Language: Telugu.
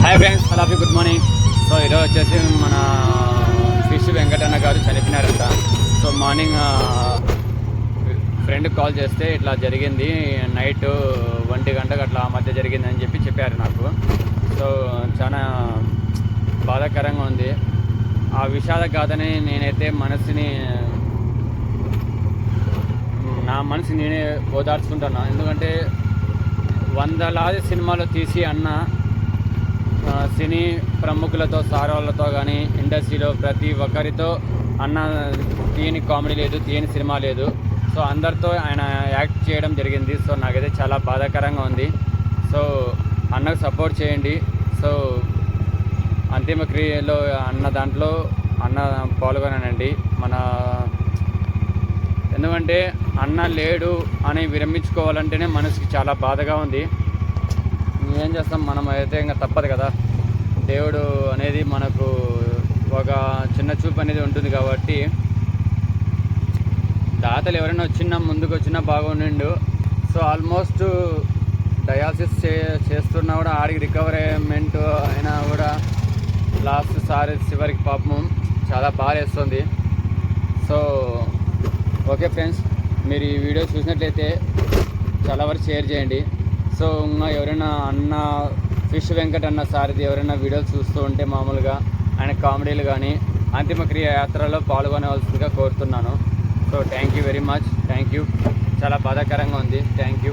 Hi friends, hello good morning. So ఈరోజు వచ్చేసి మన ఫిష్ వెంకటన్న గారు చనిపోయినారంట. సో మార్నింగ్ ఫ్రెండ్కి కాల్ చేస్తే ఇట్లా జరిగింది, నైట్ 1 గంటకు అట్లా మధ్య జరిగిందని చెప్పారు నాకు. సో చాలా బాధాకరంగా ఉంది. ఆ విషాద గాథని నేనైతే నా మనసు నేనే ఓదార్చుకుంటున్నాను. ఎందుకంటే వందలాది సినిమాలు తీసి అన్న సినీ ప్రముఖులతో, సారోళ్ళతో కానీ ఇండస్ట్రీలో ప్రతి ఒక్కరితో అన్న తీయని కామెడీ లేదు, తీయని సినిమా లేదు. సో అందరితో ఆయన యాక్ట్ చేయడం జరిగింది. సో నాకైతే చాలా బాధాకరంగా ఉంది. సో అన్నకు సపోర్ట్ చేయండి. సో అంతిమ క్రియలో దాంట్లో అన్న పాల్గొనానండి. ఎందుకంటే అన్న లేడు అని విరమించుకోవాలంటేనే మనసుకి చాలా బాధగా ఉంది. ఏం చేస్తాం, మనం అయితే ఇంకా తప్పదు కదా. దేవుడు అనేది మనకు ఒక చిన్న చూపు అనేది ఉంటుంది కాబట్టి దాతలు ఎవరైనా ముందుకు వచ్చినా బాగుండు. సో ఆల్మోస్ట్ డయాలసిస్ చేస్తున్నా కూడా ఆడికి రికవరీమెంట్ అయినా కూడా లాస్ట్ చివరికి పాపం చాలా బాధేస్తుంది. సో ఓకే ఫ్రెండ్స్, మీరు ఈ వీడియో చూసినట్లయితే చాలా వరకు షేర్ చేయండి. సో ఇంకా ఎవరైనా ఫిష్ వెంకట్ అన్న సారిది ఎవరైనా వీడియోలు చూస్తూ ఉంటే మామూలుగా ఆయన కామెడీలు కానీ అంతిమక్రియ యాత్రలో పాల్గొనవలసిందిగా కోరుతున్నాను. So thank you very much. Thank you. చాలా బాధాకరంగా ఉంది. Thank you.